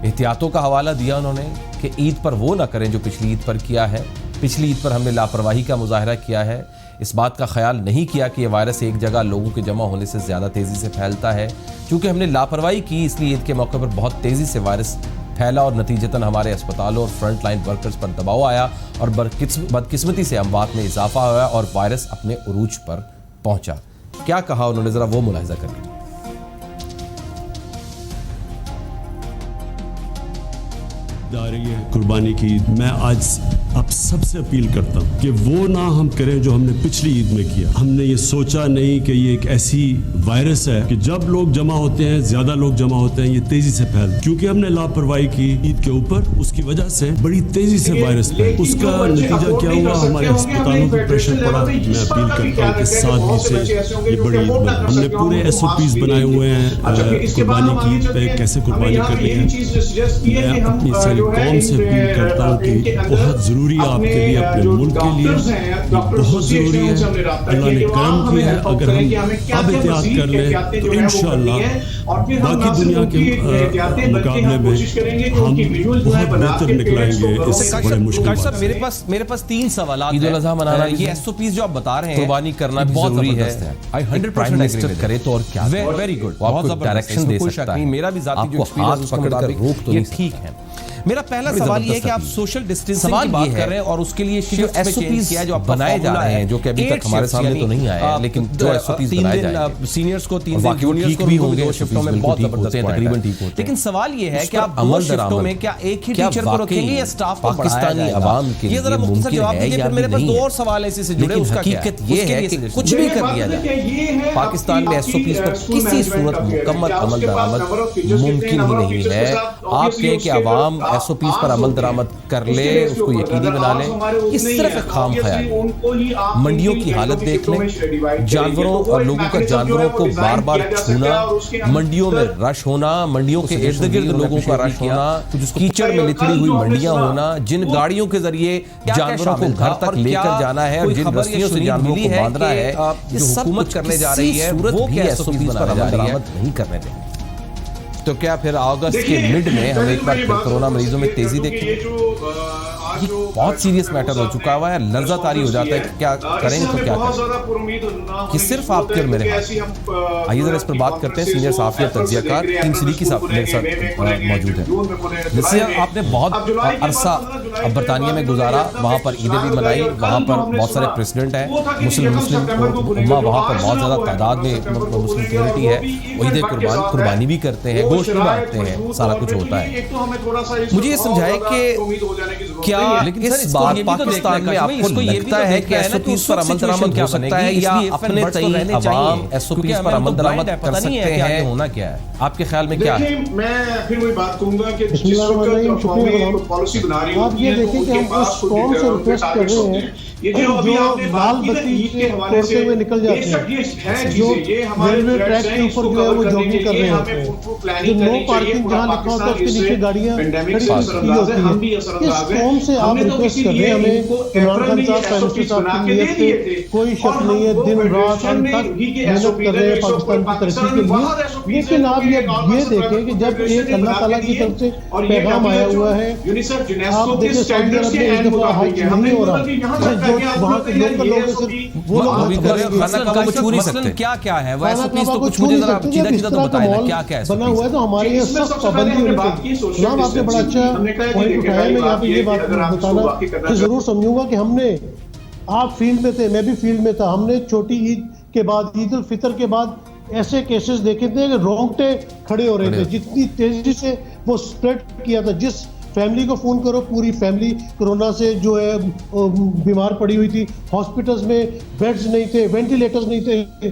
एहतियातों का हवाला दिया उन्होंने कि ईद पर वो ना करें जो पिछली ईद पर किया है। पिछली ईद पर हमने लापरवाही का मुजाहरा किया है, इस बात का ख्याल नहीं किया कि यह वायरस एक जगह लोगों के जमा होने से ज़्यादा तेज़ी से फैलता है। चूँकि हमने लापरवाही की, इसलिए ईद के मौके पर बहुत तेज़ी से वायरस फैला और नतीजतन हमारे अस्पतालों और फ्रंट लाइन वर्कर्स पर दबाव आया और बदकिस्मती से अमवात में इजाफा हुआ और वायरस अपने उरूज पर पहुँचा। क्या कहा उन्होंने, ज़रा वो मुलाहिजा कर लीजिए। जा रही है कुर्बानी की, मैं आज आप सबसे अपील करता हूँ कि वो ना हम करें जो हमने पिछली ईद में किया। हमने ये सोचा नहीं कि ये एक ऐसी वायरस है कि जब लोग जमा होते हैं, ज्यादा लोग जमा होते हैं, ये तेजी से फैलता है। क्योंकि हमने लापरवाही की ईद के ऊपर, उसकी वजह से बड़ी तेजी से वायरस फैला। उसका नतीजा क्या हुआ, हमारे अस्पतालों पर प्रेशर पड़ा। मैं अपील करता हूँ कि सादगी से ये बड़ी ईद में हमने पूरे SOPs बनाए हुए हैं कुर्बानी की ईद पे कैसे कुर्बानी करनी है। मैं अपनी सारी कौम से अपील करता हूँ कि बहुत जरूरी है आपके लिए, अपने मुल्क के लिए बहुत जरूरी है। अल्लाह ने करम किया है, अगर हम अब एहतियात कर लें तो इंशाअल्लाह बाकी दुनिया के मुकाबले में हम बहुत बेहतर निकलेंगे इस बड़े मुश्किल से। मेरे पास 3 सवाल। ईद उल अज़हा मनाना, ये SOPs जो आप बता रहे हैं, कुर्बानी करना भी बहुत जरूरी है। आई 100% एग्री करे तो और क्या, वेरी गुड, बहुत डायरेक्शन दे सकता है। मेरा भी जाती जो एक्सपीरियंस उसके मुताबिक ये ठीक है। मेरा पहला सवाल ये है कि आप सोशल डिस्टेंसिंग की बात कर रहे हैं और उसके लिए जो एसओपीज किया जो बनाए जा रहे हैं, जो कि अभी तक हमारे सामने तो नहीं आए, लेकिन जो एसओपीज बनाए जाएंगे, सीनियर्स को 3 दिन, जूनियर्स को भी होंगे, शिफ्टों में बहुत जबरदस्त तकरीबन ठीक होते हैं। लेकिन सवाल ये है कि आप 2 शिफ्टों में क्या एक ही टीचर को रखेंगे या स्टाफ को पाकिस्तानी अवाम के लिए जरा मुख्तसर जवाब दीजिए, फिर मेरे पास 2 और सवाल है इसी से जुड़े। उसका हकीकत ये है कि कुछ भी कर दिया जाए, पाकिस्तान में एसओपीज पर किसी सूरत मुकम्मल अमल दरामद मुमकिन ही नहीं है। आप कहें कि अवाम एसओपीज पर अमल दरामद कर ले, उसको यकीनी बना ले, ये सिर्फ एक खाम ख्याल है। मंडियों की हालत देख लें, जानवरों और लोगों का जानवरों को बार बार छूना, मंडियों में रश होना, मंडियों के इर्द गिर्द लोगों का रश होना, कीचड़ में लिथड़ी हुई मंडियां होना, जिन गाड़ियों के जरिए जानवरों को घर तक लेकर जाना है और जिन रस्सियों से जानवरों को बांधना है, जो हुकूमत करने जा रही है वो क्या एसओपीज पर अमल दरामद नहीं करने देंगे। तो क्या फिर अगस्त के मिड में हम एक बार फिर कोरोना मरीजों में तेजी देखेंगे? ये बहुत सीरियस मैटर हो चुका हुआ है, लर्जा तारी हो जाता है कि क्या करेंगे तो क्या करें, कि सिर्फ आपके और मेरे हाथ। आइए जरा इस पर बात करते हैं। सीनियर सहाफी और तज्जियाकार टीम सिद्दीकी साहब मेरे साथ मौजूद है। जिससे आपने बहुत अरसा बरतानिया में गुजारा, वहाँ पर ईदें भी मनाई, वहाँ पर बहुत सारे प्रेसिडेंट हैं, मुस्लिम उम्मा वहाँ पर बहुत ज़्यादा तादाद में मुस्लिम कम्युनिटी है, वो ईद कुर्बानी भी करते हैं, गोश्त भी बांटते हैं, सारा कुछ होता है। मुझे ये समझाए कि क्या इस बार पाकिस्तान में आपको लगता है कि एसओपीज पर अमल दरामद हो सकता है या अपने तय अवाम एसओपीज पर अमल दरामद कर सकते हैं? होना क्या है आपके ख्याल में? क्या है? मैं फिर वही बात कहूंगा कि जिस वक्त कौमें पॉलिसी बना रही होती है तो उनके पास कुछ टारगेट्स होते हैं। ये जो अभी आपने बात की ना ईद के हवाले से निकल जाते हैं, ये है चीजें, ये हमारे ट्रैक के ऊपर जो है वो जॉगिंग कर रहे होते हैं, प्लानिंग करनी चाहिए पूरा पाकिस्तान इससे पेंडेमिक से असरअंदाज है, हम भी असरअंदाज हैं। हमने तो किसी लिए इनको अप्रैल में एसओपीज बना के दे दिए थे, कोई शक नहीं है, दिन रात हम तक मेहनत कर रहे हैं पाकिस्तान की तरक्की के लिए। लेकिन आप ये देखें कि जब एक अल्लाह ताला की तरफ से पैगाम आया हुआ है, यूनिसेफ यूनेस्को के स्टैंडर्ड्स के एंड मुताबिक है, हमने बोला कि यहां तक वहाँ के लोकल लोगों से वो लोग अभी कर रहे हैं, खाना का वो छू नहीं सकते। क्या क्या है वो एसओपीज तो कुछ मुझे जरा सीधा तो बताएं ना, क्या क्या बना हुआ है। तो हमारे ये सब पाबंदी होनी चाहिए। आपने बड़ा अच्छा पॉइंट उठाया, मैं यहाँ पे ये बात बताना कि जरूर समझूंगा कि हमने, आप फील्ड में थे, मैं भी फील्ड में था, हमने छोटी ईद के बाद, ईद उल फितर के बाद ऐसे केसेस देखे थे कि रोंगटे खड़े हो रहे थे, जितनी तेजी से वो स्प्रेड किया था। जिस फैमिली को फ़ोन करो, पूरी फैमिली कोरोना से जो है बीमार पड़ी हुई थी, हॉस्पिटल्स में बेड्स नहीं थे, वेंटिलेटर्स नहीं थे,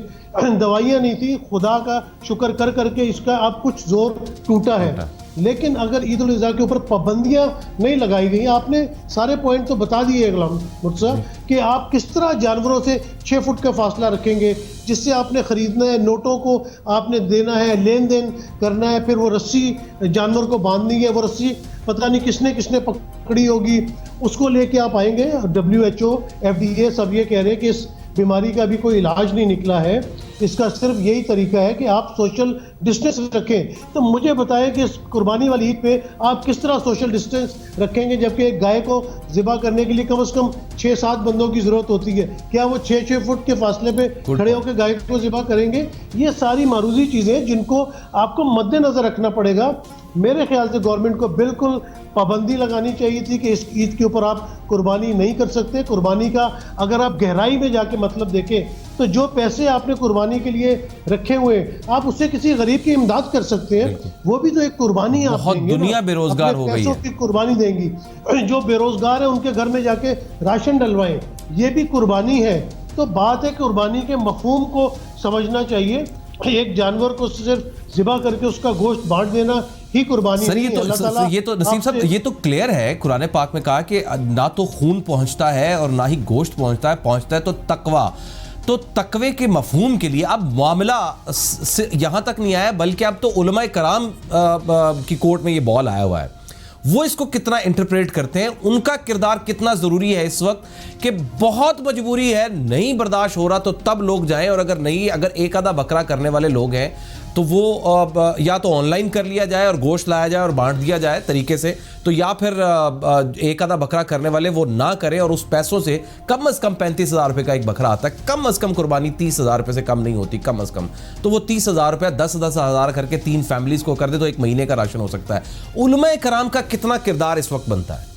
दवाइयाँ नहीं थी। खुदा का शुक्र कर करके इसका अब कुछ जोर टूटा है। लेकिन अगर ईद उल अज़हा के ऊपर पाबंदियां नहीं लगाई गई, आपने सारे पॉइंट तो बता दिए गुलाम मुर्तज़ा कि आप किस तरह जानवरों से 6 फुट का फासला रखेंगे, जिससे आपने ख़रीदना है, नोटों को आपने देना है, लेन देन करना है, फिर वो रस्सी जानवर को बांधनी है, वो रस्सी पता नहीं किसने पकड़ी होगी, उसको लेके आप आएंगे। WHO, FDA सब ये कह रहे हैं कि इस बीमारी का भी कोई इलाज नहीं निकला है, इसका सिर्फ यही तरीका है कि आप सोशल डिस्टेंस रखें। तो मुझे बताएं कि इस कुर्बानी वाली ईद पे आप किस तरह सोशल डिस्टेंस रखेंगे, जबकि एक गाय को ज़िबा करने के लिए कम से कम 6-7 बंदों की ज़रूरत होती है। क्या वो 6-6 फुट के फासले पे खड़े होकर गाय को ज़िबा करेंगे? ये सारी मारूजी चीज़ें जिनको आपको मद्देनज़र रखना पड़ेगा। मेरे ख्याल से गवर्नमेंट को बिल्कुल पाबंदी लगानी चाहिए थी कि इस ईद के ऊपर आप कुर्बानी नहीं कर सकते। कुर्बानी का अगर आप गहराई में जाके मतलब देखें तो जो पैसे आपने कुर्बानी के लिए रखे हुए आप उससे किसी गरीब की इमदाद कर सकते हैं, वो भी तो एक कुर्बानी आप बहुत देंगे। दुनिया बेरोजगार हो गई है, की कुर्बानी देंगी। जो बेरोजगार है उनके घर में जाके राशन डलवाएं, ये भी कुर्बानी है। तो बात है कुर्बानी के मफहूम को समझना चाहिए। एक जानवर को सिर्फ ज़िबा करके उसका गोश्त बांट देना ही कुर्बानी सर, नहीं ये तो नसीब साहब ये तो क्लियर है। कुरान पाक में कहा कि ना तो खून पहुंचता है और ना ही गोश्त पहुंचता है तो तकवा। तो तकवे के मफहूम के लिए अब मामला यहां तक नहीं आया, बल्कि अब तो उलमाए कराम की कोर्ट में ये बॉल आया हुआ है। वो इसको कितना इंटरप्रेट करते हैं, उनका किरदार कितना ज़रूरी है इस वक्त कि बहुत मजबूरी है, नहीं बर्दाश्त हो रहा तो तब लोग जाएं, और अगर नहीं, अगर एक आधा बकरा करने वाले लोग हैं तो वो या तो ऑनलाइन कर लिया जाए और गोश्त लाया जाए और बांट दिया जाए तरीके से, तो या फिर एक आधा बकरा करने वाले वो ना करें और उस पैसों से कम से कम 35,000 रुपये का एक बकरा आता है, कम से कम कुर्बानी 30,000 रुपये से कम नहीं होती, कम से कम, तो वो 30,000 रुपये 10,000 करके 3 फैमिलीज को कर दे तो एक महीने का राशन हो सकता है। उलमा कराम का कितना किरदार इस वक्त बनता है?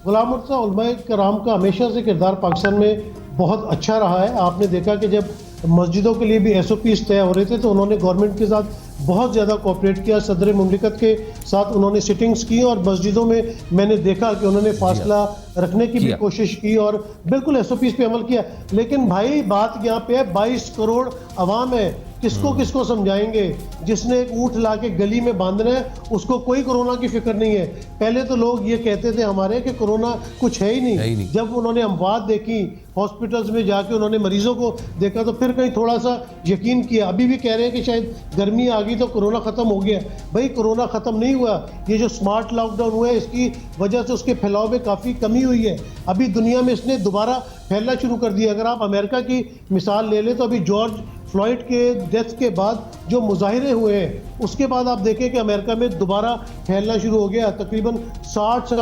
गुलाम मुर्तज़ा, उलमा कराम का हमेशा से किरदार पाकिस्तान में बहुत अच्छा रहा है। आपने देखा कि जब मस्जिदों के लिए भी SOPs तय हो रहे थे तो उन्होंने गवर्नमेंट के साथ बहुत ज़्यादा कोऑपरेट किया। सदर मुमलिकत के साथ उन्होंने सिटिंग्स की और मस्जिदों में मैंने देखा कि उन्होंने फासला रखने की भी कोशिश की और बिल्कुल SOPs पे अमल किया। लेकिन भाई बात यहाँ पे है, 22 करोड़ आवाम है, किसको समझाएंगे? जिसने एक ऊँट ला के गली में बांधना है उसको कोई कोरोना की फिक्र नहीं है। पहले तो लोग ये कहते थे हमारे कि कोरोना कुछ है ही नहीं। जब उन्होंने अमवात देखी, हॉस्पिटल्स में जाके उन्होंने मरीजों को देखा तो फिर कहीं थोड़ा सा यकीन किया। अभी भी कह रहे हैं कि शायद गर्मी आ गई तो कोरोना ख़त्म हो गया। भाई कोरोना ख़त्म नहीं हुआ, ये जो स्मार्ट लॉकडाउन हुआ है इसकी वजह से उसके फैलाव में काफ़ी कमी हुई है। अभी दुनिया में इसने दोबारा फैलना शुरू कर दिया। अगर आप अमेरिका की मिसाल ले लें तो अभी जॉर्ज फ्लॉयड के डेथ के बाद जो मुजाहिरे हुए हैं उसके बाद आप देखें कि अमेरिका में दोबारा फैलना शुरू हो गया। तकरीबन 60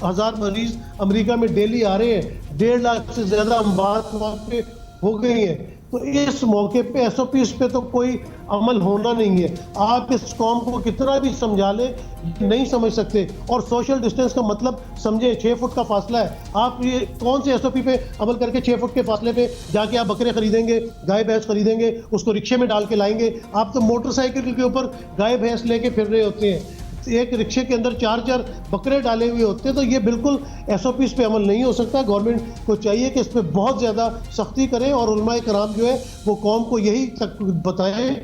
हज़ार मरीज अमेरिका में डेली आ रहे हैं, 1.5 लाख से ज़्यादा अमवात वहाँ पे हो गई हैं। तो इस मौके पे SOPs पे तो कोई अमल होना नहीं है। आप इस कौम को कितना भी समझा लें नहीं समझ सकते। और सोशल डिस्टेंस का मतलब समझे, 6 फुट का फासला है। आप ये कौन से SOP पे अमल करके 6 फुट के फासले पे जाके आप बकरे खरीदेंगे, गाय भैंस खरीदेंगे, उसको रिक्शे में डाल के लाएंगे? आप तो मोटरसाइकिल के ऊपर गाय भैंस लेके फिर रहे होते हैं, एक रिक्शे के अंदर 4-4 बकरे डाले हुए होते हैं। तो ये बिल्कुल SOPs पे अमल नहीं हो सकता। गवर्नमेंट को चाहिए कि इस पर बहुत ज़्यादा सख्ती करें और उलमा कराम जो है वो कौम को यही तक बताएं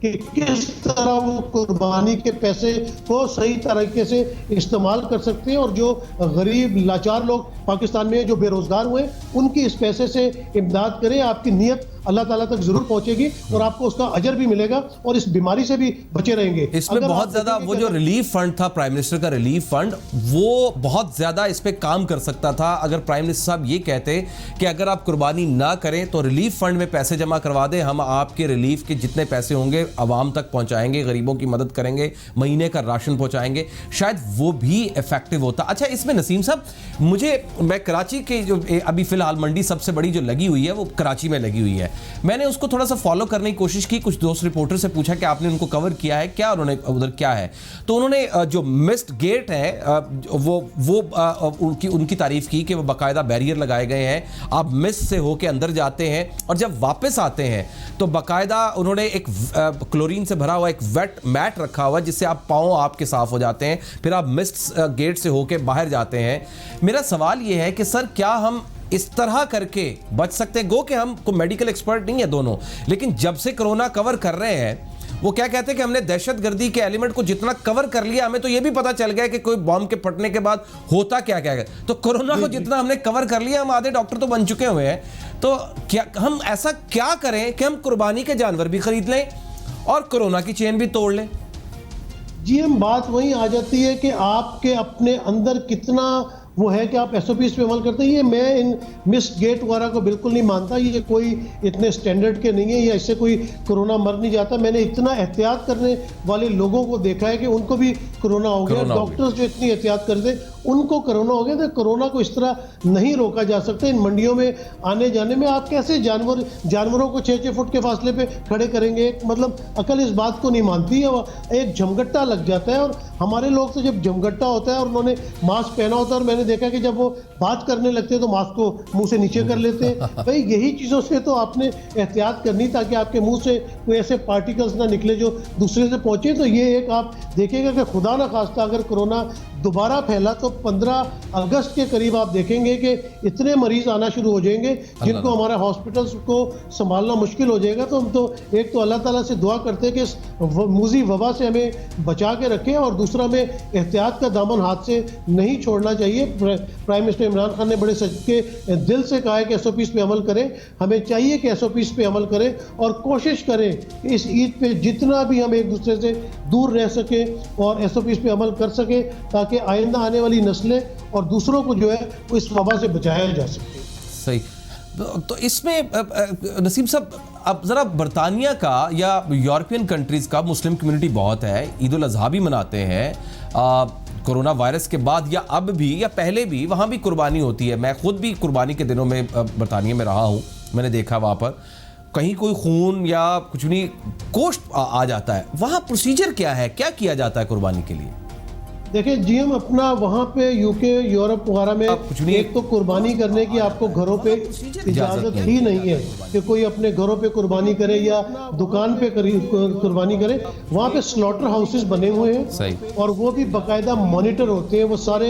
कि किस तरह वो कुर्बानी के पैसे को सही तरीके से इस्तेमाल कर सकते हैं और जो गरीब लाचार लोग पाकिस्तान में जो बेरोजगार हुए उनकी इस पैसे से इमदाद करें। आपकी नीयत अल्लाह ताला तक जरूर पहुंचेगी और आपको उसका अजर भी मिलेगा और इस बीमारी से भी बचे रहेंगे। इसमें बहुत ज्यादा वो जो रिलीफ फंड था, प्राइम मिनिस्टर का रिलीफ फंड, वो बहुत ज्यादा इस पे काम कर सकता था अगर प्राइम मिनिस्टर साहब ये कहते कि अगर आप कुर्बानी ना करें तो रिलीफ फंड में पैसे जमा करवा दें, हम आपके रिलीफ के जितने पैसे होंगे आवाम तक पहुंचाएंगे, गरीबों की मदद करेंगे, महीने का राशन पहुंचाएंगे, शायद वो भी इफेक्टिव होता। अच्छा, इसमें नसीम साहब मैं कराची के जो अभी फिलहाल मंडी सबसे बड़ी जो लगी हुई है वो कराची में लगी हुई है, मैंने उसको थोड़ा सा फॉलो करने की कोशिश की। कुछ दोस्त रिपोर्टर से पूछा कि आपने उनको कवर किया है क्या, उन्होंने उधर क्या है, तो उन्होंने जो मिस्ड गेट है वो उनकी तारीफ की कि वो बाकायदा बैरियर लगाए गए हैं, आप मिस्ट से होके अंदर जाते हैं और जब वापस आते हैं तो बाकायदा उन्होंने एक क्लोरीन से भरा हुआ एक वेट मैट रखा हुआ जिससे आप पाँव आपके साफ हो जाते हैं, फिर आप मिस्ट गेट से होके बाहर जाते हैं। मेरा सवाल ये है कि सर क्या हम इस तरह करके बच सकते हैं? गो कि हम कोई मेडिकल एक्सपर्ट नहीं है दोनों, लेकिन जब से कोरोना कवर कर रहे हैं वो क्या कहते हैं कि हमने दहशतगर्दी के एलिमेंट को जितना कवर कर लिया, हमें तो ये भी पता चल गया कि कोई बॉम्ब के फटने के बाद होता क्या क्या है। तो कोरोना को जितना हमने कवर कर लिया, हम आधे डॉक्टर तो बन चुके हुए हैं, तो क्या हम ऐसा क्या करें कि हम कुर्बानी के जानवर भी खरीद लें और कोरोना की चेन भी तोड़ लें? जी, हम बात वहीं आ जाती है कि आपके अपने अंदर कितना वो है कि आप SOPs पे अमल करते हैं। ये मैं इन मिस्ड गेट वगैरह को बिल्कुल नहीं मानता, ये कोई इतने स्टैंडर्ड के नहीं है या इससे कोई कोरोना मर नहीं जाता। मैंने इतना एहतियात करने वाले लोगों को देखा है कि उनको भी कोरोना हो गया। डॉक्टर्स जो इतनी एहतियात करते उनको कोरोना हो गया। तो कोरोना को इस तरह नहीं रोका जा सकता। इन मंडियों में आने जाने में आप कैसे जानवरों को 6-6 फुट के फासले पे खड़े करेंगे? मतलब अकल इस बात को नहीं मानती है। एक झमगट्टा लग जाता है और हमारे लोग तो जब झमगट्टा होता है और उन्होंने मास्क पहना होता है और मैंने देखा कि जब वो बात करने लगते हैं तो मास्क को मुंह से नीचे कर लेते हैं। भाई यही चीज़ों से तो आपने एहतियात करनी ताकि आपके मुंह से कोई ऐसे पार्टिकल्स ना निकले जो दूसरे से पहुंचे। तो ये एक आप देखिएगा कि खुदा ना खास्ता अगर कोरोना दोबारा फैला तो 15 अगस्त के करीब आप देखेंगे कि इतने मरीज आना शुरू हो जाएंगे जिनको हमारे हॉस्पिटल्स को संभालना मुश्किल हो जाएगा। तो हम तो एक तो अल्लाह ताला से दुआ करते हैं कि इस मूजी वबा से हमें बचा के रखें और दूसरा में एहतियात का दामन हाथ से नहीं छोड़ना चाहिए। प्राइम मिनिस्टर इमरान खान ने बड़े सच्चे दिल से कहा है कि SOPs पे अमल करें। हमें चाहिए कि SOPs पे अमल करें और कोशिश करें कि इस ईद पे जितना भी हम एक दूसरे से दूर रह सकें और SOPs पे अमल कर सकें ताकि आइंदा आने वाली नस्लें और दूसरों को जो है वो इस वबा से बचाया जा सके। सही। तो इसमें नसीम साहब, अब ज़रा बरतानिया का या यूरोपियन कंट्रीज़ का मुस्लिम कम्युनिटी बहुत है, ईद उल अज़हा भी मनाते हैं, कोरोना वायरस के बाद या अब भी या पहले भी वहाँ भी कुर्बानी होती है। मैं खुद भी कुर्बानी के दिनों में बरतानिया में रहा हूँ, मैंने देखा वहाँ पर कहीं कोई खून या कुछ नहीं गोश्त आ जाता है। वहाँ प्रोसीजर क्या है, क्या किया जाता है कुर्बानी के लिए? देखिए जी, हम अपना वहाँ पे यूके यूरोप वगैरह में एक तो कुर्बानी करने की आपको घरों पे इजाज़त ही नहीं है कि कोई अपने घरों पे कुर्बानी करे या दुकान पे कुर्बानी करे। वहाँ पे स्लॉटर हाउसेस बने हुए हैं और वो भी बाकायदा मॉनिटर होते हैं, वो सारे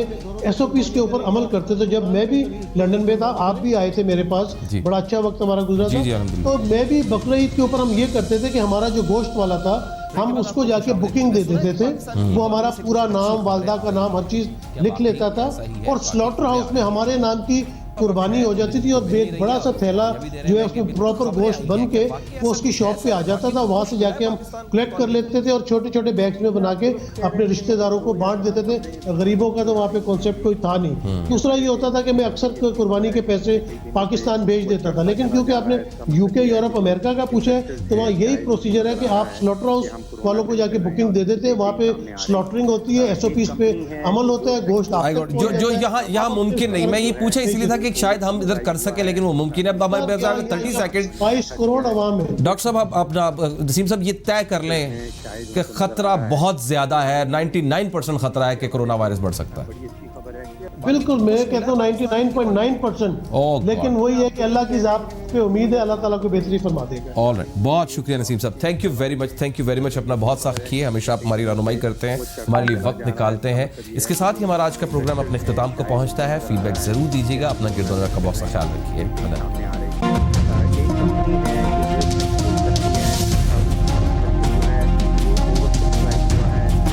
SOPs के ऊपर अमल करते थे। जब मैं भी लंदन में था, आप भी आए थे मेरे पास, बड़ा अच्छा वक्त हमारा गुजरा था। तो मैं भी बकरा ईद के ऊपर हम ये करते थे कि हमारा जो गोश्त वाला था, हम उसको जाके बुकिंग दे देते थे। वो हमारा पूरा नाम, वालदा का नाम, हर चीज लिख लेता था और स्लॉटर हाउस में हमारे नाम की कुर्बानी हो जाती थी और एक बड़ा सा थैला जो है उसमें प्रॉपर गोश्त बन के वो उसकी शॉप पे आ जाता था। वहां से जाके हम कलेक्ट कर लेते थे और छोटे छोटे बैग्स में बना के अपने रिश्तेदारों को बांट देते थे। गरीबों का तो वहाँ पे कॉन्सेप्ट कोई था नहीं। दूसरा ये होता था कि मैं अक्सर कुर्बानी के पैसे पाकिस्तान भेज देता था, लेकिन क्योंकि आपने यूके, यूरोप, अमेरिका का पूछा है तो वहाँ यही प्रोसीजर है कि आप स्लॉटर हाउस वालों को जाके बुकिंग दे देते हैं। वहाँ पे स्लॉटरिंग होती है, SOPs पे अमल होता है। गोश्त जो यहाँ मुमकिन नहीं, मैं ये पूछा इसलिए था कि शायद हम इधर कर सके, लेकिन वो मुमकिन है। अब हमारे पास 30 सेकंड, 22 करोड़ आवाम है। डॉक्टर साहब, आप अपना नसीम साहब ये तय कर लें कि खतरा बहुत ज्यादा है, 99% खतरा है कि कोरोना वायरस बढ़ सकता है। बिल्कुल, मैं कहता हूँ 99.9%, लेकिन वही है कि अल्लाह की ज़ात पे उम्मीद है, अल्लाह ताला को बेहतरी फरमा देगा। ऑलराइट, बहुत शुक्रिया नसीम साहब, thank you very much, thank you very much. अपना बहुत सा रखिए, हमेशा आप हमारी रहनुमाई करते हैं, हमारे लिए वक्त निकालते हैं। इसके साथ ही हमारा आज का प्रोग्राम अपने इख्तिताम को पहुंचता है। फीडबैक जरूर दीजिएगा, अपना गिरदोनर का बहुत सा ख्याल रखिए।